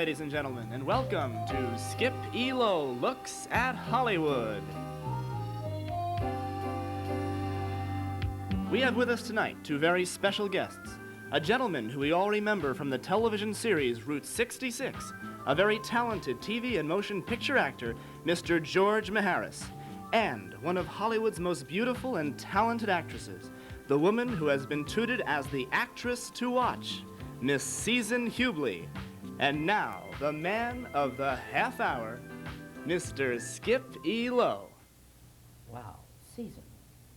ladies and gentlemen, and welcome to Skip E. Lowe Looks at Hollywood. We have with us tonight two very special guests. A gentleman who we all remember from the television series Route 66, a very talented TV and motion picture actor, Mr. George Maharis, and one of Hollywood's most beautiful and talented actresses, the woman who has been touted as the actress to watch, Miss Susan Hubley. And now, the man of the half hour, Mr. Skip E. Lowe. Wow, Susan.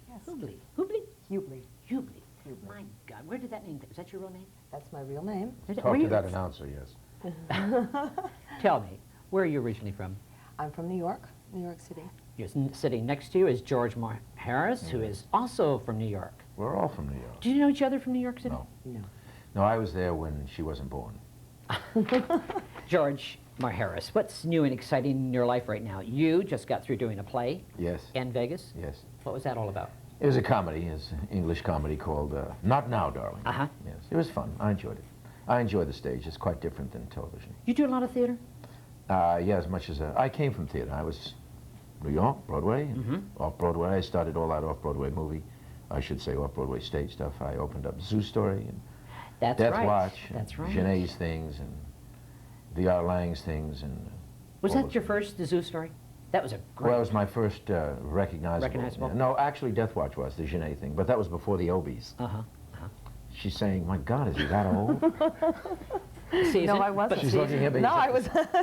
Yes. Hubley. Hubley? Hubli. Hubli. My God, where did that name, is that your real name? That's my real name. Talk to that announcer, yes. Tell me, where are you originally from? I'm from New York City. You're sitting next to you is George Maharis, who is also from New York. We're all from New York. Do you know each other from New York City? No. No. No, I was there when she wasn't born. George Maharis, what's new and exciting in your life right now? You just got through doing a play. Yes. In Vegas. Yes. What was that all about? It was a comedy, it's an English comedy called Not Now, Darling. Uh-huh. Yes, it was fun. I enjoyed it. I enjoy the stage. It's quite different than television. You do a lot of theater? Yeah, as much as I came from theater. I was New York, Broadway, off-Broadway. I started all that off-Broadway movie. I should say off-Broadway stage stuff. I opened up Zoo Story and That's Death right. Watch, That's and right. Genet's things, and V.R. Lang's things, and Was all that those your things. first, the Zoo Story? That was a great... Well, it was my first recognizable. Recognizable? Yeah. No, actually, Death Watch was the Genet thing, but that was before the Obies. Uh-huh. Uh-huh. She's saying, "My God, is he that old?" Susan, No, I wasn't. but She's looking at me. No, as I if-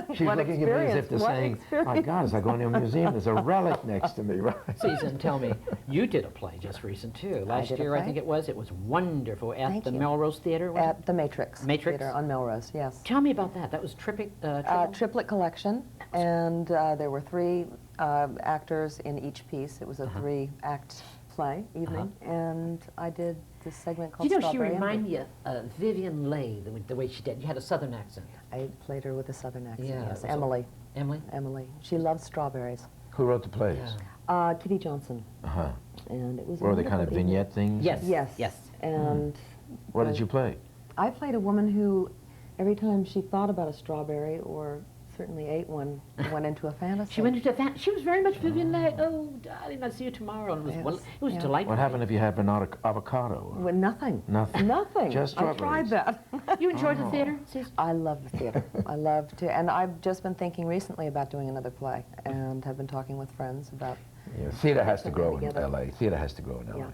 was. She's What looking at me as if experience, they're what saying, experience. "My God, as I go into a museum, there's a relic next to me." Right? Susan, tell me, you did a play just recent too. Last did a year, I play. think it was. It was wonderful at Thank the you. Melrose Theater. Was At the Matrix. Matrix? Theater on Melrose, yes. Tell me about that. That was triple? Triplet collection, and there were three actors in each piece. It was a three-act play evening, and I did this segment called You know, she Strawberry reminded Envy. me of Vivian Leigh, the way she did. You had a Southern accent. I played her with a Southern accent, Yeah, yes. it was Emily. Emily? Emily. She loves strawberries. Who wrote the plays? Yeah. Kitty Johnson, Uh-huh. and it was. a Were they kind of wonderful evening. vignette things? Yes. Yes. Yes. And What did you play? I played a woman who, every time she thought about a strawberry or certainly ate one, went into a fantasy. She went into that. She was very much Vivian Leigh. Oh, darling, I'll see you tomorrow. And it was, Yes, it was yeah. delightful. What happened if you had an avocado? Well, nothing. Nothing. Nothing. Just I tried strawberries. that. You enjoyed the theater, Susan? I love the theater. I love to, and I've just been thinking recently about doing another play, and have been talking with friends about. Yeah, theater has to grow in Together. L.A. Theater has to grow in L.A. Yeah.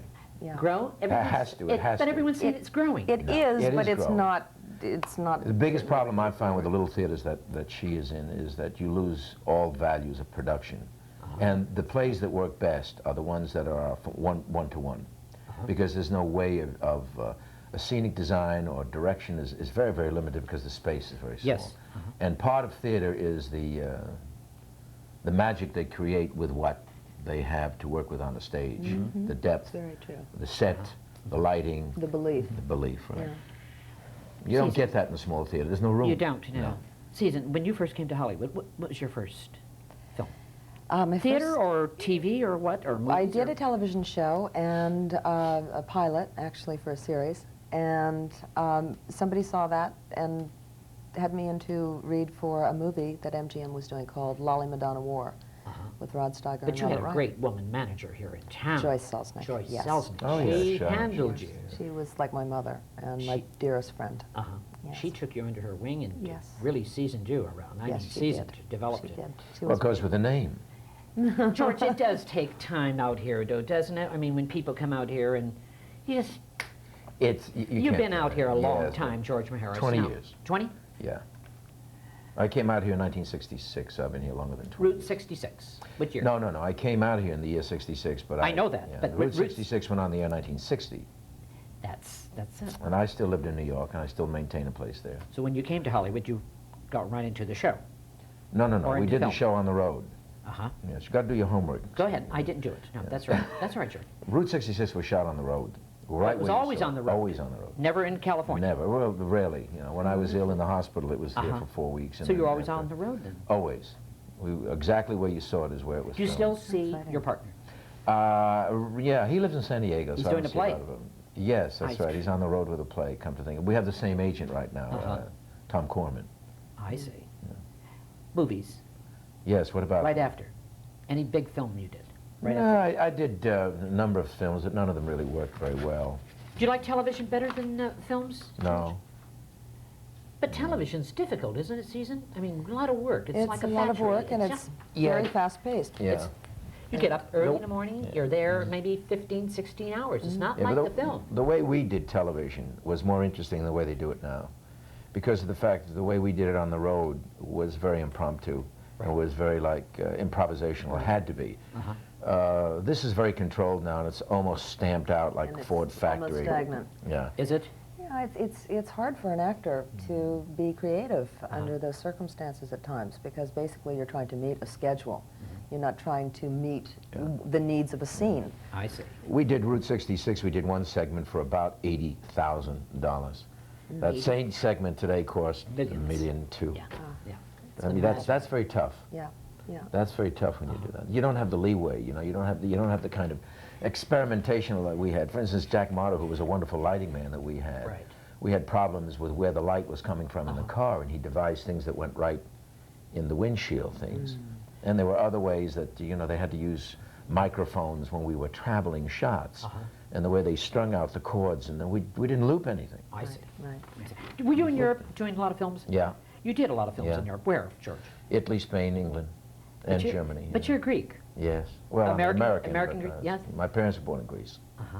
Yeah. Grow? It has to, it has But to. everyone's saying it's growing. It No, is, it but is it's growing. not. It's not. The biggest problem I find with the little theaters that she is in is that you lose all values of production. And the plays that work best are the ones that are one-to-one. Because there's no way of a scenic design or direction is very, very limited because the space is very small. Yes. And part of theater is the magic they create with what they have to work with on the stage. The depth, Very true. the set, the lighting, The belief. the belief, right? Yeah. You don't Susan. get that in a small theater. There's no room. You don't, no. Susan, when you first came to Hollywood, what was your first film? My Theater first- or TV or what? Or movies I did or- a television show and a pilot, actually, for a series. And somebody saw that and had me in to read for a movie that MGM was doing called Lolly Madonna War with Rod Steiger But and you had Robert a Ryan. great woman manager here in town. Joyce Selznick. Joyce yes. Selznick. Oh, yeah, She sure. handled you. She was like my mother and my She- dearest friend. Uh-huh. Yes. She took you under her wing and Yes. really seasoned you around. I Yes, mean, she seasoned, did. developed She it. did. She Well, was it goes with the name. George, it does take time out here, though, doesn't it? I mean, when people come out here and you just, It's you've been out here a long Yes, time, George Maharis. 20 now. years. 20? Yeah. I came out here in 1966. So I've been here longer than 20. Route 66. What year? No. I came out here in the year 66, but I know that, Yeah, but Route Route 66 went on the year 1960, That's it. and I still lived in New York, and I still maintain a place there. So when you came to Hollywood, you got right into the show. No. Or We into did the film. show on the road. Uh-huh. Yes, you got to do your homework. Go ahead. I didn't do it. No, that's right. That's right, George. Route 66 was shot on the road. Right It was where you always saw on it. the road. Always on the road. Never in California. Never. Well, rarely. You know, when I was ill in the hospital, it was here Uh-huh. for 4 weeks. and So then you're always after- on the road then? Always. Exactly where you saw it is where it was Do you still filmed. see Exciting. your partner? Yeah, he lives in San Diego. He's so I doing don't a see lot play. of him. Yes, that's I right. He's on the road with a play, come to think. We have the same agent right now, Uh-huh. Tom Corman. I see. Movies, Yes, what about? right after. Any big film you did? Right No, after. I did a number of films, but none of them really worked very well. Do you like television better than films? No. But television's difficult, isn't it, Susan? I mean, a lot of work. It's like a lot of factory. work, and it's very fast-paced. Yeah. You get up early in the morning, you're there maybe 15, 16 hours. It's not Yeah, like but the film. the way we did television was more interesting than the way they do it now, because of the fact that the way we did it on the road was very impromptu. Right. It was very like improvisational. It had to be. This is very controlled now, and it's almost stamped out like And it's Ford factory. almost stagnant. Yeah. Is it? Yeah, it's hard for an actor to be creative under those circumstances at times, because basically you're trying to meet a schedule. You're not trying to meet the needs of a scene. I see. We did Route 66. We did one segment for about $80,000. That same segment today cost Millions. $1.2 million. Yeah. Yeah. I mean, that's very tough. Yeah, yeah. That's very tough when you do that. You don't have the leeway, you know. You don't have the kind of experimentation that we had. For instance, Jack Marter, who was a wonderful lighting man that we had. Right. We had problems with where the light was coming from in the car, and he devised things that went right in the windshield things. And there were other ways that, you know, they had to use microphones when we were traveling shots, and the way they strung out the chords, and then we didn't loop anything. I see. Right. I see. Were you in Europe doing a lot of films? Yeah. You did a lot of films Yeah. in Europe. Where, George? Italy, Spain, England, and But you- Germany. But yeah. you're Greek. Yes. Well, I'm American American. Greek, but, yes. My parents were born in Greece. Uh-huh.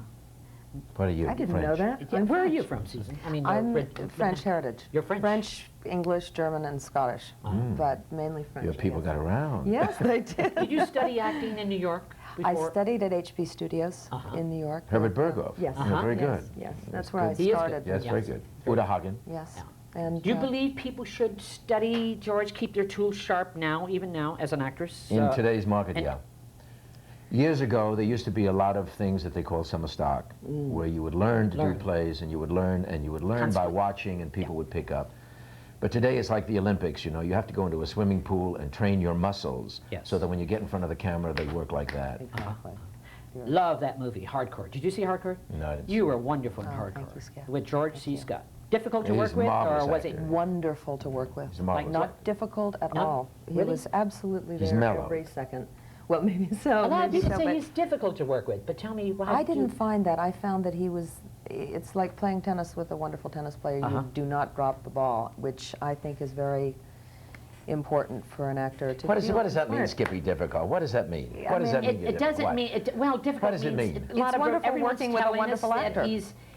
What are you? I didn't French? know that. Yeah, I'm where are French. you from, Susan? I mean, I'm you're French heritage. You're French. French, English, German, and Scottish, but mainly French. Your people yes. got around. Yes, they did. Did you study acting in New York I before? studied at HP Studios in New York. Herbert Berghoff. Yes. Yeah, very yes, good. Yes, that's where I He is good. started. Yes, very Yes. good. Uda Hagen. Yes. Yeah. And Do you believe people should study, George, keep their tools sharp now, even now, as an actress? In today's market, and- yeah. Years ago, there used to be a lot of things that they call summer stock, where you would learn to Learn. do plays, and you would learn, and you would learn by Constantly. watching, and people would pick up. But today it's like the Olympics, you know. You have to go into a swimming pool and train your muscles, Yes. so that when you get in front of the camera, they work like that. Exactly. Love that movie, Hardcore. Did you see Hardcore? No, I didn't You were wonderful in Oh, Hardcore. thank you, Scott. With George C. Scott. Difficult to He's work with, or marvelous was it? actor. Wonderful to work with. He's a marvelous Not actor. difficult at No? all. He Really? was absolutely He's there mellow. every second. Well, maybe so. A lot of maybe people so, say but he's difficult to work with, but tell me, how I did didn't you? find that. I found that he was. It's like playing tennis with a wonderful tennis player. You do not drop the ball, which I think is very important for an actor to What does feel that mean, inspired. Skippy, difficult? What does that mean? I What does mean, that mean? It doesn't What? mean, well, difficult What does it means mean? a lot It's of wonderful everyone's working with a telling wonderful us actor. that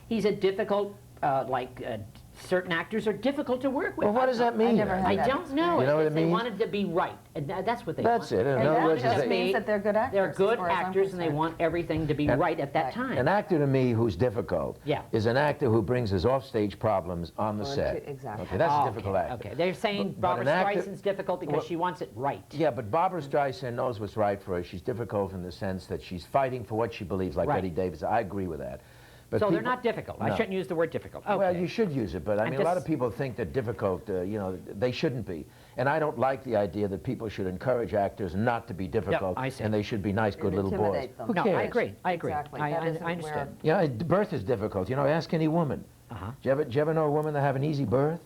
he's a difficult, certain actors are difficult to work with. Well, what does that mean? never had I that don't know. You know what if it they means? wanted to be right, and that's what they That's want. it. In And other that words, just is means that they're good actors. They're as good far as I'm actors, and they concerned. want everything to be right at that Right. time. an actor to me who's difficult Yeah. is an actor who brings his offstage problems on the On set. to- exactly. Okay, that's Oh, a difficult okay, actor. Okay, they're saying But Barbara an actor- Streisand's difficult because well- she wants it right. Yeah, but Barbara Streisand knows what's right for her. She's difficult in the sense that she's fighting for what she believes, like Right. Betty Davis. I agree with that. But So they're people- not difficult. I No. shouldn't use the word difficult. Okay. Well, you should use it, but I I'm mean, a lot of just- people think that difficult, you know, they shouldn't be. And I don't like the idea that people should encourage actors not to be difficult, I see. and they should be nice, good little boys. intimidate them. Who No, cares? I agree. I agree. Exactly. I, That I, isn't I understand. Yeah, birth is difficult. You know, ask any woman. Uh-huh. Do you ever know a woman that have an easy birth?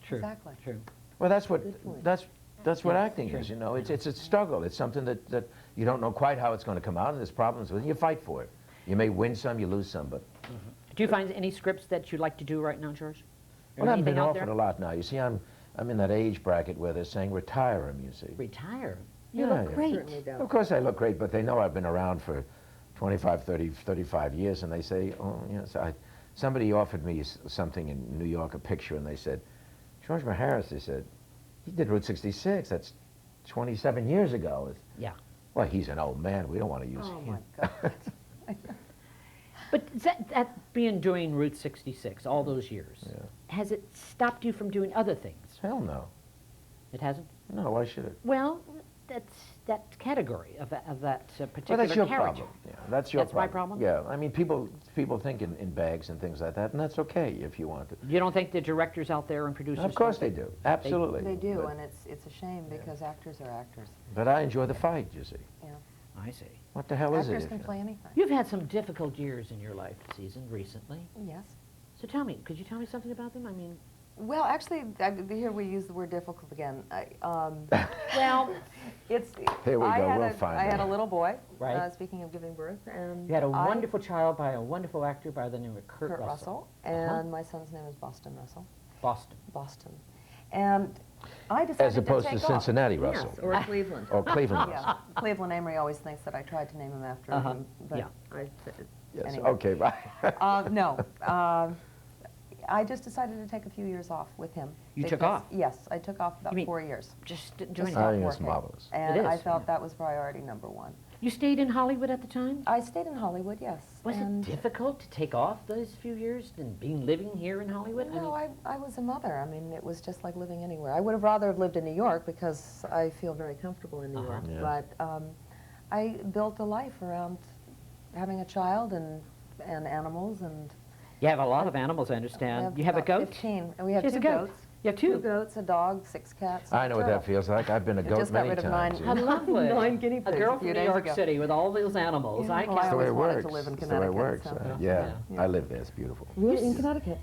True. Exactly. True. Well, that's what point. that's what acting is. You know, it's a struggle. It's something that you don't know quite how it's going to come out, and there's problems with it. You fight for it. You may win some, you lose some, but Do you find any scripts that you'd like to do right now, George? Or well, I've anything been out offered there? a lot now. You see, I'm in that age bracket where they're saying retire him. You see. Retire. You Yeah, look yeah. great. Certainly don't. Of course I look great, but they know I've been around for 25, 30, 35 years, and they say, oh, you know, somebody offered me something in New York, a picture, and they said, George Maharis, they said, he did Route 66, that's 27 years ago. Yeah. Well, he's an old man, we don't want to use Oh him. my God. But that being doing Route 66 all those years, has it stopped you from doing other things? Hell no. It hasn't? No, why should it? Well, that's that category of that particular Well, that's your character. problem. Yeah, that's your That's my problem? Yeah, I mean, people think in bags and things like that, and that's okay if you want to. You don't think the directors out there and producers? Of course they don't do, absolutely. They do, But, and it's a shame because actors are actors. but I enjoy the fight, you see. I see. What the hell is it? Actors if can you- play anything. You've had some difficult years in your life, Susan, recently. Yes. So tell me, could you tell me something about them? I mean, Well, actually, here we use the word difficult again. Well, It's. Here we I go, had we'll a, find I had out. a little boy. Right. Speaking of giving birth, and you had a I- wonderful child by a wonderful actor by the name of Kurt Russell. and my son's name is Boston Russell. Boston. Boston, and I decided As opposed to to take Cincinnati off. Russell. Yes, or Cleveland. Or Cleveland Yeah, Russell. Cleveland Amory always thinks that I tried to name him after him, but Yeah. Yes, anyway. okay, bye. No, I just decided to take a few years off with him. You took because- off? Yes, I took off about You mean 4 years. Just Just doing stopped I think it's working. marvelous. And It I is, felt yeah. that was priority number one. You stayed in Hollywood at the time? I stayed in Hollywood, yes. Was and it difficult to take off those few years and being living here in Hollywood? No, I was a mother. I mean, it was just like living anywhere. I would have rather have lived in New York because I feel very comfortable in New York. Yeah. But I built a life around having a child and animals, and you have a lot of animals, I I understand. You have a about goat? 15, and we have She has two a goat. goats. You have Two two. goats, a dog, 6 cats. I and know a what that turtle. feels like. I've been a I goat just got many rid of times. How lovely. 9 guinea A pigs girl a from few New days York ago. City with all those animals. Yeah, I well, can't. I That's the way always it wanted works. to live in That's the way it Connecticut, works. so- Yeah, Yeah. I live there. It's beautiful. In Connecticut.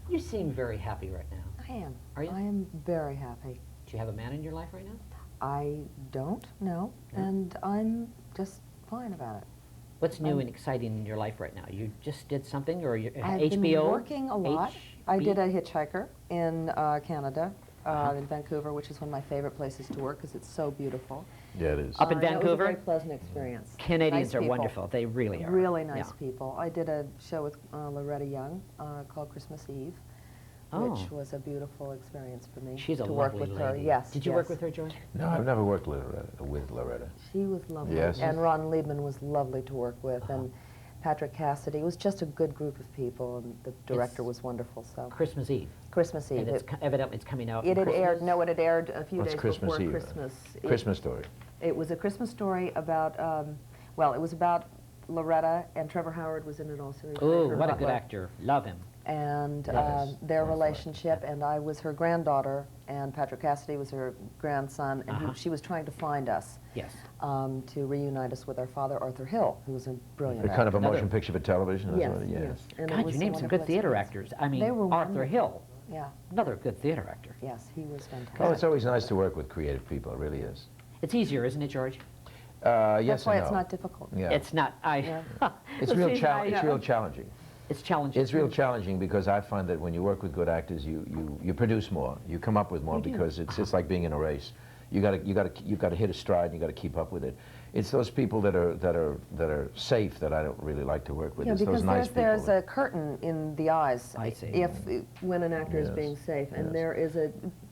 You seem very happy right now. I am. Are you? I am very happy. Do you have a man in your life right now? I don't know, No? and I'm just fine about it. What's new and exciting in your life right now? You just did something, or you, I've HBO? been working a lot. I HB? did a hitchhiker in Canada, Uh-huh. in Vancouver, which is one of my favorite places to work because it's so beautiful. Yeah, it is. Up in and It was a Vancouver? very pleasant experience. Canadians Nice are people. wonderful. They really are. Really nice Yeah. people. I did a show with Loretta Young called Christmas Eve, Oh. which was a beautiful experience for me. She's a to work lovely with her. lady. Yes. Did you yes. work with her, Joy? No, I've never worked with Loretta. She was lovely. Yes. And Ron Liebman was lovely to work with, Uh-huh. and Patrick Cassidy. It was just a good group of people, and the director was wonderful. So Christmas Eve. Christmas Eve. And it's evidently it's coming out. It had aired. Christmas? No, it had aired a few What's days Christmas before Eve? Christmas. Christmas Story. It was a Christmas story about. Well, it was about Loretta, and Trevor Howard was in it also. He played Oh, her what a good butler. actor. Love him. And Yes, their that's right. relationship, and I was her granddaughter, and Patrick Cassidy was her grandson, and Uh-huh. she was trying to find us Yes. to reunite us with our father, Arthur Hill, who was a brilliant A kind of a Another- motion picture for television? Yes, That's what it- yes. And it God, was you a named some wonderful good theater experience. actors. I mean, They were Arthur wonderful. Hill, Yeah, another good theater actor. yes, he was fantastic. Oh, it's always nice to work with creative people. It really is. It's easier, isn't it, George? Yes That's why and it's no. not difficult. Yeah. It's not. Yeah. It's real See, challenging. It's I- real challenging. It's challenging. It's real challenging because I find that when you work with good actors, you produce more. You come up with more You do. because it's like being in a race. You've got to hit a stride and you got to keep up with it. It's those people that are safe that I don't really like to work with. Yeah, It's because those nice there's people. a curtain in the eyes I see. if when an actor is Yes, being safe, and yes. there is a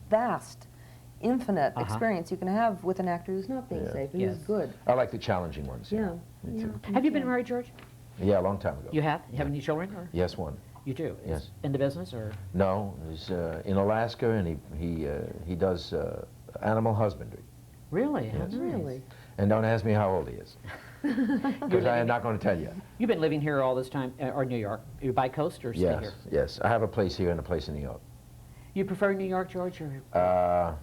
vast, infinite Uh-huh. experience you can have with an actor who's not being Yeah. safe, who's Yes. good. I like the challenging ones. Yeah. Me too. Have you been married, George? Yeah, a long time ago. You have? You have any children? Or? Yes, one. You do? Yes. In the business, or? No, he's in Alaska and he does animal husbandry. Really? How Yes. nice. Really? And don't ask me how old he is, because I am not going to tell you. You've been living here all this time, or New York? You bi-coast or stay Yes, here? yes. I have a place here and a place in New York. You prefer New York, George, or?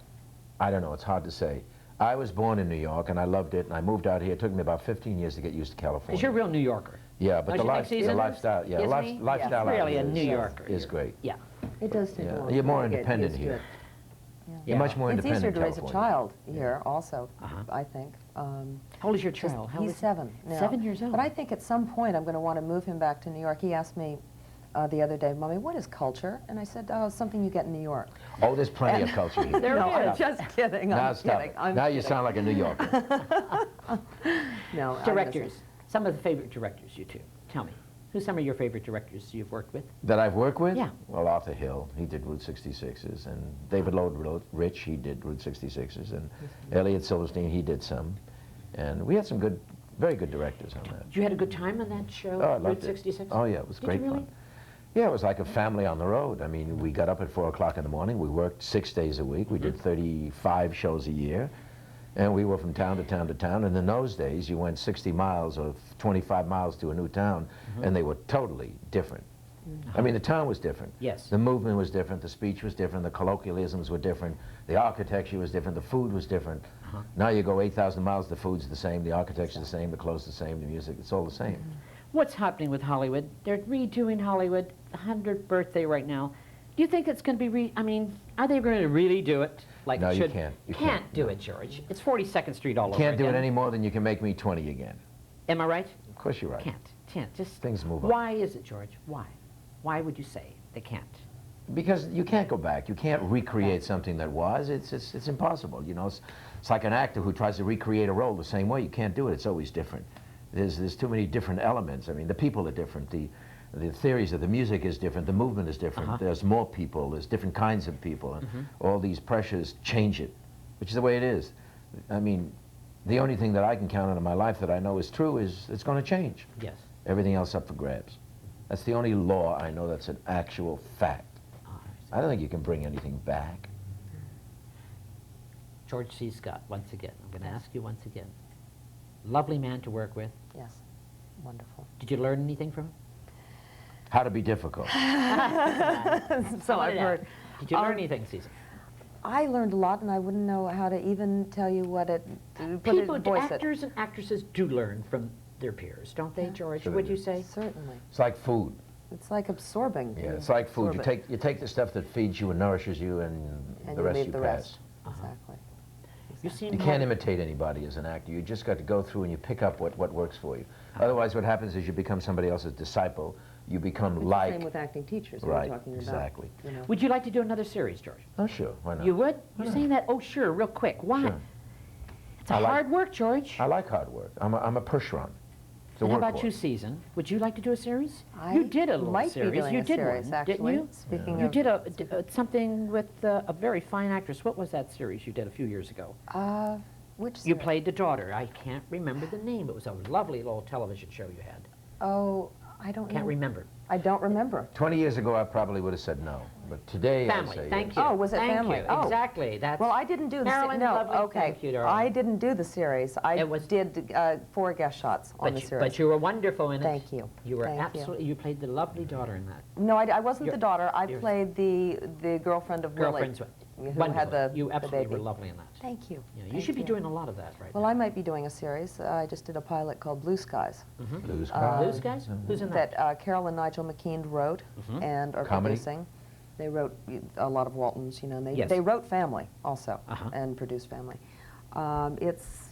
I don't know. It's hard to say. I was born in New York and I loved it, and I moved out here. It took me about 15 years to get used to California. Because you're a real New Yorker. Yeah, but Don't the you think, Susan? lifestyle, yeah, Isn't he? lifestyle out Really here a New is, Yorker. is great. Yeah. It does take Yeah. a long You're time more to get independent used to here. it. You're much more It's independent easier to in raise a California. child here also, Uh-huh. I think. How old is your child? How He's old is- 7 now. 7 years old. But I think at some point I'm going to want to move him back to New York. He asked me the other day, Mommy, what is culture? And I said, oh, it's something you get in New York. Oh, there's plenty of culture here. There no, is. I'm just kidding. Now I'm stop kidding. it. I'm Now you kidding. sound like a New Yorker. No, I'm Directors. Some of the favorite directors, you two. Tell me. Who's some of your favorite directors you've worked with? That I've worked with? Yeah. Well, Arthur Hill, he did Route 66s, and David Lowe wrote Rich, he did Route 66s, and Elliot Silverstein, he did some. And we had some good, very good directors on that. You had a good time on that show, Oh, I Route loved it. 66? Oh, yeah, it was Did great you really? fun. Yeah, it was like a family on the road. I mean, we got up at 4 o'clock in the morning. We worked 6 days a week. We did 35 shows a year. And we were from town to town to town. And in those days, you went 60 miles or 25 miles to a new town, and they were totally different. I mean, the town was different. Yes. The movement was different. The speech was different. The colloquialisms were different. The architecture was different. The food was different. Now you go 8,000 miles, the food's the same, the architecture's the same, the clothes the same, the music, it's all the same. What's happening with Hollywood? They're redoing Hollywood, the 100th birthday right now. Do you think it's going to be, I mean, are they going to really do it? Like No, it you should? can't. You can't can't. do No. it, George. It's 42nd Street all over Can't do it again. any more than you can make me 20 again. Am I right? Of course you're right. Can't. Just Things move on. Why is it, George? Why? Why would you say they can't? Because you can't go back. You can't recreate something that was. It's impossible. You know, it's like an actor who tries to recreate a role the same way. You can't do it. It's always different. There's too many different elements. I mean, the people are different. The theories of the music is different. The movement is different. There's more people. There's different kinds of people. And all these pressures change it, which is the way it is. I mean, the only thing that I can count on in my life that I know is true is it's going to change. Yes. Everything else up for grabs. That's the only law I know that's an actual fact. I don't think you can bring anything back. George C. Scott, once again. I'm going to ask you once again. Lovely man to work with. Yes, wonderful. Did you learn anything from him? How to be difficult. So I've heard. Did you learn anything, Susan? I learned a lot, and I wouldn't know how to even tell you what it, voice it. Actors and actresses do learn from their peers, don't they, George? Sure they Would do. you say? Certainly. It's like food. It's like absorbing. Yeah, it's like food. You Absorb it. take the stuff that feeds you and nourishes you, and the rest leave you the pass. rest. Exactly. You seem You can't imitate anybody as an actor. You just got to go through and you pick up what works for you. Otherwise, what happens is you become somebody else's disciple. You become It's like. the same with acting teachers. Right, We were talking about. exactly. You know. Would you like to do another series, George? Oh, sure. Why not? You would? You're saying that? Oh, sure, real quick. Why? Sure. It's I like- hard work, George. I like hard work. I'm a push-run. It's a And how about workhorse. you, Susan? Would you like to do a series? I You did a little might series. be doing You a did series, one, actually. didn't you? Speaking You of, did something with a very fine actress. What was that series you did a few years ago? which You series? played the daughter. I can't remember the name. It was a lovely little television show you had. Oh, I don't Can't know. remember. I don't remember. 20 years ago, I probably would have said no. But today, I Family. say Thank yes. you. Oh, was it Thank Family? You. Oh. Exactly. That's Well, I didn't do the Marilyn, no. lovely. Okay, Thank you, darling. I didn't do the series. I It was- did 4 guest shots on the series. But you were wonderful in it. Thank you. You were Thank you. absolutely. You played the lovely daughter in that. No, I wasn't You're- the daughter. I you're- played the girlfriend of Girlfriends. Willie, who Wonderful. had the You the absolutely were baby. lovely in that. Thank you. Yeah, you Thank should be doing a lot of that right Well, now. I might be doing a series. I just did a pilot called Blue Skies Blue Blue Skies. Skies? Who's in that? that Carol and Nigel McKean wrote and are Comedy? producing. They wrote a lot of Waltons, you know, and Yes. they wrote Family also and produced Family. It's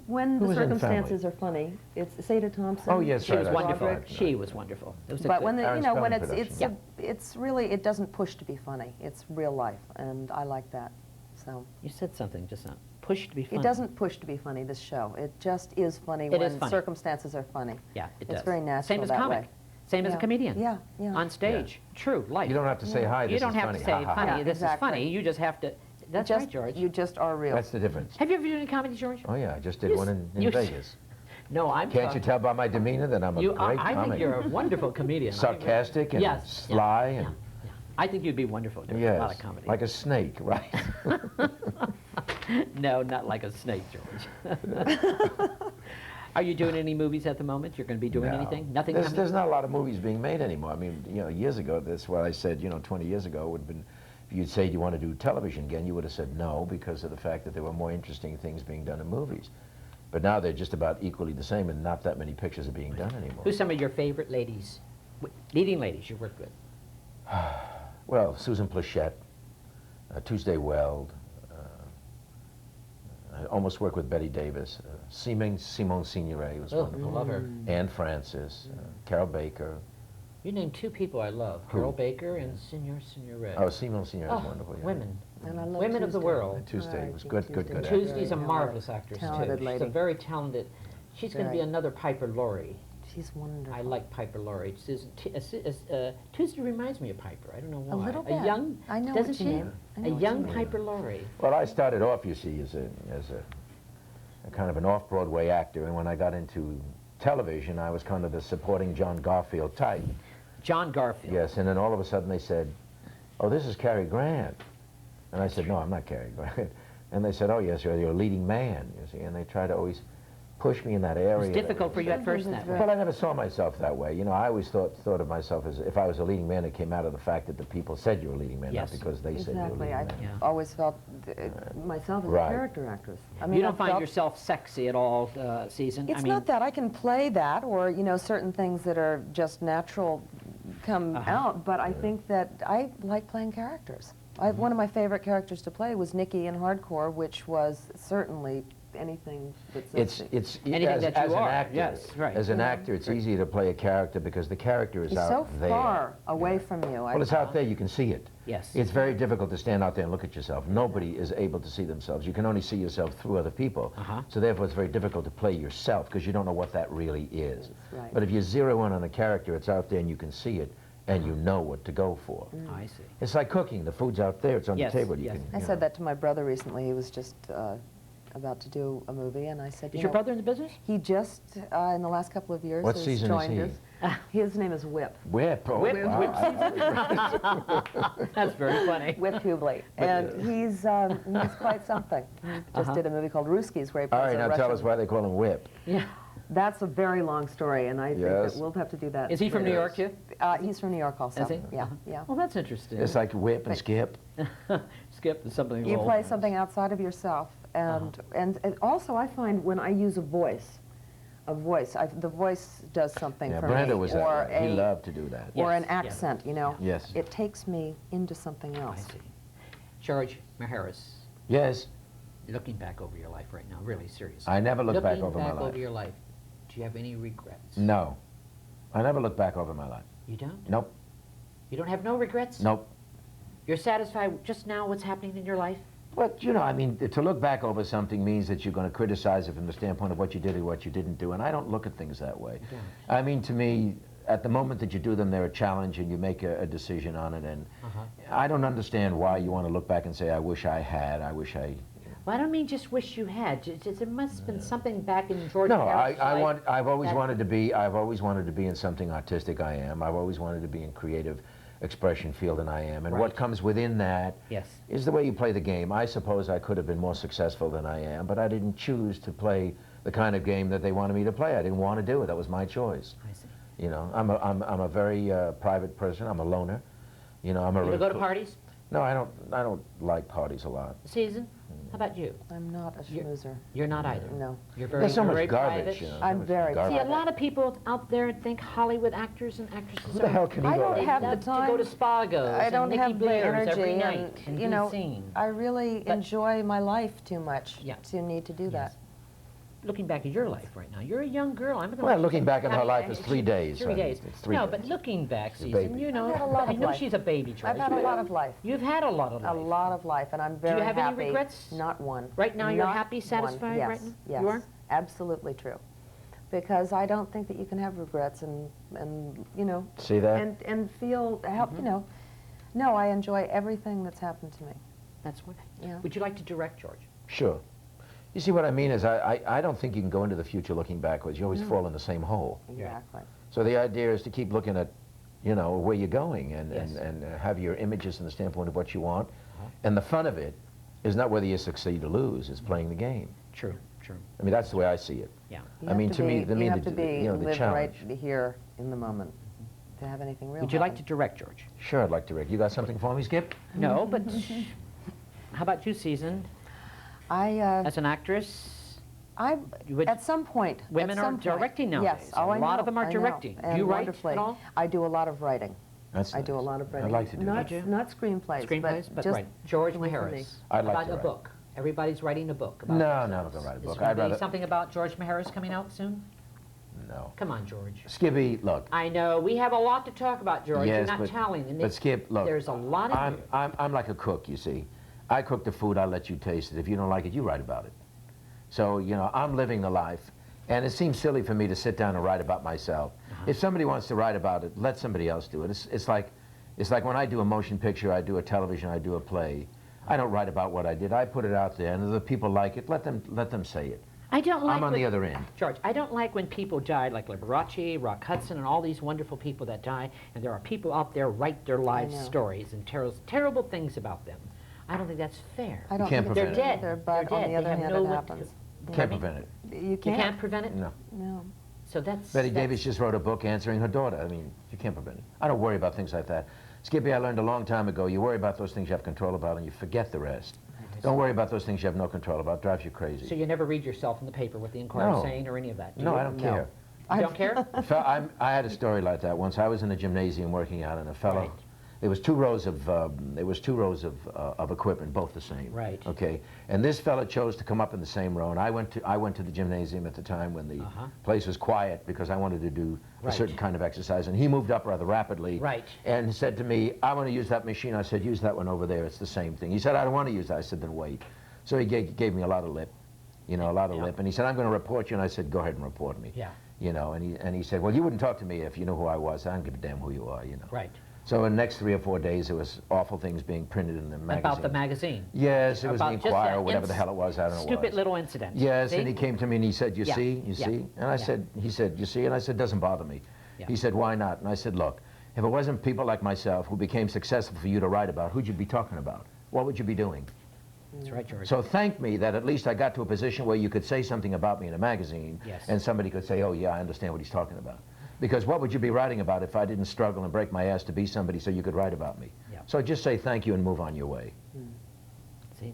when Who the was in circumstances are funny. It's Seda Thompson. Oh, yes, She was right, wonderful. right. She was wonderful. It was a But good- when the, you Aaron know when Spelling it's production. it's really, it doesn't push to be funny. It's real life, and I like that. So You said something just now. Push to be funny. it doesn't push to be funny. This show, it just is funny It when is funny. circumstances are funny. Yeah, it does. It's very natural Same as that comic. way. Same as a Yeah. comedian. Yeah, yeah. On stage. True, life. You don't have to say hi. You This don't is have funny. to say Ha, ha, ha. funny. Yeah, This exactly. is funny. You just have to. That's just, right, George. You just are real. That's the difference. Have you ever done any comedy, George? Oh yeah, I just did You one s- in you s- Vegas. No, I'm. Can't you tell by my demeanor that I'm a You, great I comic? think you're a wonderful comedian. Sarcastic and Yes, yeah, sly yeah, and yeah. I think you'd be wonderful doing a lot yes, of comedy. like a snake, right? No, not like a snake, George. Are you doing any movies at the moment? You're going to be doing No. anything? Nothing There's, coming? there's not a lot of movies being made anymore. I mean, you know, years ago, that's what I said, you know, 20 years ago would have been, if you'd say, do you want to do television again, you would have said no, because of the fact that there were more interesting things being done in movies. But now they're just about equally the same, and not that many pictures are being done anymore. Who's some of your favorite ladies, leading ladies you worked with? Well, Susan Plachette, Tuesday Weld, I almost worked with Betty Davis, Simone Signoret was Oh, I wonderful, love her. Anne Francis, Carol Baker. You named 2 people I love, Who? Carol Baker and Signoret. Oh, Simone Signoret is Oh, wonderful. Yeah. women. And I love Women of the Tuesday. world. Tuesday I was think good, good, Tuesday good. was actor. Tuesday's a very marvelous actress, talented too. lady. She's a very talented. She's going to be Very. another Piper Laurie. She's wonderful. I like Piper Laurie. Susan, Tuesday reminds me of Piper. I don't know why. A little bit. A young, I know doesn't what you she? mean. I know A what you young mean. Piper Laurie. Well, I started off, you see, as a kind of an off-Broadway actor, and when I got into television, I was kind of the supporting John Garfield type. John Garfield. Yes, and then all of a sudden they said, oh, this is Cary Grant. And I said, no, I'm not Cary Grant. And they said, oh, yes, you're a leading man, you see, and they try to always push me in that area. It was difficult for you at first that way. Well, I never saw myself that way. You know, I always thought of myself as if I was a leading man, it came out of the fact that the people said you were a leading man, Yes. not because they said you were a Exactly. leading I man. Yeah. always felt myself as Right. a character actress. I mean, You don't I find felt- yourself sexy at all, Susan? It's I mean, not that. I can play that, or, you know, certain things that are just natural come out, but I think that I like playing characters. One of my favorite characters to play was Nikki in Hardcore, which was certainly anything that's... Anything as that you an are, actor, yes, right. As an actor, it's easy to play a character because the character is He's out so there. far away from you. Well, it's out there, you can see it. Yes. It's very difficult to stand out there and look at yourself. Nobody is able to see themselves. You can only see yourself through other people. So therefore, it's very difficult to play yourself because you don't know what that really is. That's right. But if you zero in on a character, it's out there and you can see it and you know what to go for. I see. It's like cooking. The food's out there. It's on Yes, the table. You yes. can, I said that to my brother recently. He was just about to do a movie, and I said, Is your brother in the business? He just, in the last couple of years, What has season is joined he? us. His name is Whip. Whip. Oh, Whip. wow. That's very funny. Whip Hubley. And he's quite something. He just did a movie called Ruskies where he plays All right, a now Russian. tell us why they call him Whip. Yeah. That's a very long story, and I think Yes. that we'll have to do that. Is he from New later. York, too? He's from New York also. Is he? Yeah, yeah. Well, that's interesting. It's like Whip and Skip. Skip is something You old. play something outside of yourself, and also I find when I use a voice, the voice does something Yeah, for Brenda me. was or that way. He loved to do that. or Yes, an accent, you know. Yes. It takes me into something I else. see. George Maharis, Yes. looking back over your life right now, really serious. I never look back Looking over my back life. over your life, do you have any regrets? No. I never look back over my life. You don't? Nope. You don't have no regrets? Nope. You're satisfied just now what's happening in your life? Well, you know, I mean, to look back over something means that you're going to criticize it from the standpoint of what you did or what you didn't do, and I don't look at things that way. I mean, to me, at the moment that you do them, they're a challenge, and you make a decision on it, and I don't understand why you want to look back and say, I wish I had, I wish I... Well, I don't mean just wish you had. There must have been something back in George No, Maharis' life I've always that- wanted to be, I've always wanted to be in something artistic. I am. I've always wanted to be in creative expression field, and I am. And Right. what comes within that Yes. is the way you play the game. I suppose I could have been more successful than I am, but I didn't choose to play the kind of game that they wanted me to play. I didn't want to do it. That was my choice. I see. You know, I'm a very private person. I'm a loner. You know, I'm a. You go to parties? No, I don't like parties a lot. Susan, how about you? I'm not a schmoozer. You're not either. No. You're very, There's so very much garbage. private. You know, I'm so much very garbage. See, a lot of people out there think Hollywood actors and actresses Who the hell can you I go don't like have love the to go to time. Spagos I don't and Nikki have the Blair's energy, every and night and you be know, seen. I really But- enjoy my life too much Yeah. to need to do that. Looking back at your life right now, you're a young girl. I'm gonna Well, let looking you- back at I her mean, life is 3 days. 3 I mean, days. it's 3 No, days. but looking back, She's a Susan, baby. you know, I've had a lot I of know life. she's a baby, George. I've had a lot of life. You've had a lot of life. A lot of life, and I'm very you have any happy. regrets? Not one. Right now you're Not happy, one. satisfied Yes, right now? Yes, You are? absolutely true. Because I don't think that you can have regrets and you know, See that? and feel help. You know, no, I enjoy everything that's happened to me. That's what. Yeah. Would you like to direct, George? Sure. You see, what I mean is I don't think you can go into the future looking backwards. You always fall in the same hole. Exactly. So the idea is to keep looking at, you know, where you're going and, Yes. and have your images from the standpoint of what you want. And the fun of it is not whether you succeed or lose, it's playing the game. True, true. I mean, that's the way I see it. Yeah. You I mean, have to me, you have to the, be you know, the live challenge. right here in the moment to have anything real. Would you like to happen. direct, George? Sure, I'd like to, Rick. You got something for me, Skip? No, but how about you, Susan? As an actress, you would- at some point. Women at are some point, directing nowadays. Yes, oh, A I lot know, of them are I know, directing. Do and you write wonderfully. at all? I do a lot of writing. That's I do a nice. lot of I'd writing. like to do not, that. not screenplays, Screenplays, but just right. George only for me. Maharis. I'd like about to a write. book. Everybody's writing a book. About No, I'm themselves. not gonna write a Is book. there I'd gonna be rather- something about George Maharis coming out soon? No. Come on, George. Skippy, look. I know, we have a lot to talk about, George. Yes, You're not but- telling. And But Skip, look. there's a lot in you. I'm like a cook, you see. I cook the food, I let you taste it. If you don't like it, you write about it. So, you know, I'm living the life. And it seems silly for me to sit down and write about myself. If somebody wants to write about it, let somebody else do it. It's like when I do a motion picture, I do a television, I do a play. I don't write about what I did. I put it out there, and if the people like it, let them say it. I don't like I'm on when- the other end. George, I don't like when people die, like Liberace, Rock Hudson, and all these wonderful people that die, and there are people out there write their life know. stories and terrible things about them. I don't think that's fair. I don't can't think They're it's prevent dead. either, but They're on dead. the other They have hand, no it what- happens. Can't prevent it. You You can't. can't prevent it? No. No. So that's... Betty that's- Davis just wrote a book answering her daughter. I mean, you can't prevent it. I don't worry about things like that. Skippy, I learned a long time ago, you worry about those things you have control about and you forget the rest. Don't worry about those things you have no control about. It drives you crazy. So you never read yourself in the paper what the Inquirer No. saying or any of that? do No, you? I don't care. You don't care? I had a story like that once. I was in a gymnasium working out, and a fellow. Right. There was two rows of equipment, both the same. Right. Okay. And this fellow chose to come up in the same row, and I went to the gymnasium at the time when the place was quiet because I wanted to do a certain kind of exercise, and he moved up rather rapidly. Right. And said to me, "I want to use that machine." I said, "Use that one over there. It's the same thing." He said, "I don't want to use that." I said, "Then wait." So he gave me a lot of lip, a lot of lip, and he said, "I'm going to report you," and I said, "Go ahead and report me." Yeah. And he said, "Well, you wouldn't talk to me if you knew who I was. I don't give a damn who you are, Right. So in the next 3 or 4 days, there was awful things being printed in the magazine. About the magazine? Yes, it was the About just Inquirer, that or whatever the hell it was, I don't know what it Stupid was. little incident. Yes, See? and he came to me and he said, you Yeah. see? Yeah. And I said, he said, you see? And I said, doesn't bother me. Yeah. He said, why not? And I said, look, if it wasn't people like myself who became successful for you to write about, who'd you be talking about? What would you be doing? That's right, George. So thank me that at least I got to a position where you could say something about me in a magazine, Yes. and somebody could say, oh yeah, I understand what he's talking about. Because what would you be writing about if I didn't struggle and break my ass to be somebody so you could write about me? Yeah. So just say thank you and move on your way. See,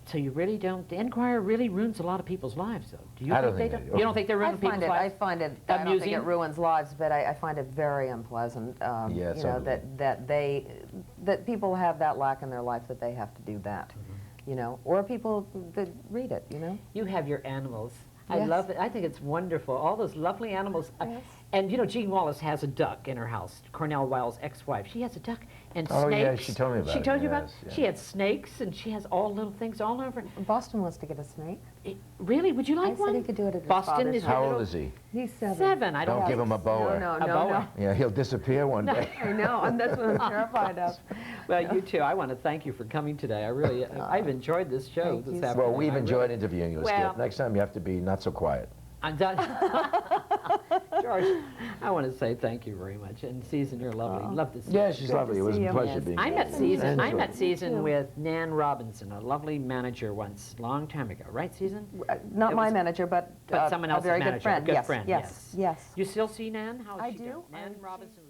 so you really don't, the Enquirer really ruins a lot of people's lives, though. Do you I don't think think they they do. You don't think they ruin people's I lives? find it, I don't think Amusing? it ruins lives, but I find it very unpleasant, Yeah, you know, totally. that people have that lack in their life that they have to do that, or people that read it, You have your animals. I Yes. love it. I think it's wonderful. All those lovely animals. Yes. And Jean Wallace has a duck in her house. Cornell Wilde's ex-wife. She has a duck and Oh, snakes. yeah, she told me about She it, told you about yes, yeah. She had snakes, and she has all little things all over. Boston wants to get a snake. Really? Would you like I said one? he could do it at his Boston father's is house. How your old little- is he? He's 7. 7. I don't Don't give him a boa. No, A no, boa. no. Yeah, he'll disappear one day. I know, and that's what I'm terrified of. Well, you too. I want to thank you for coming today. I really, I've enjoyed this show Thank this you so afternoon. Well, we've I enjoyed really- interviewing you, Well- Skip. Next time you have to be not so quiet. I'm done. George, I want to say thank you very much. And Susan, you're lovely. Love to see Yeah, you. she's lovely. It was see a you. pleasure Yes. being I here. met Susan. I Enjoyed met it. Susan with Nan Robinson, a lovely manager once, long time ago. Right, Susan? Not It my was- manager, but, But someone a else's very manager. good friend. Good yes, friend. yes, yes. You still see Nan? How's I she do. doing? Nan I- Robinson.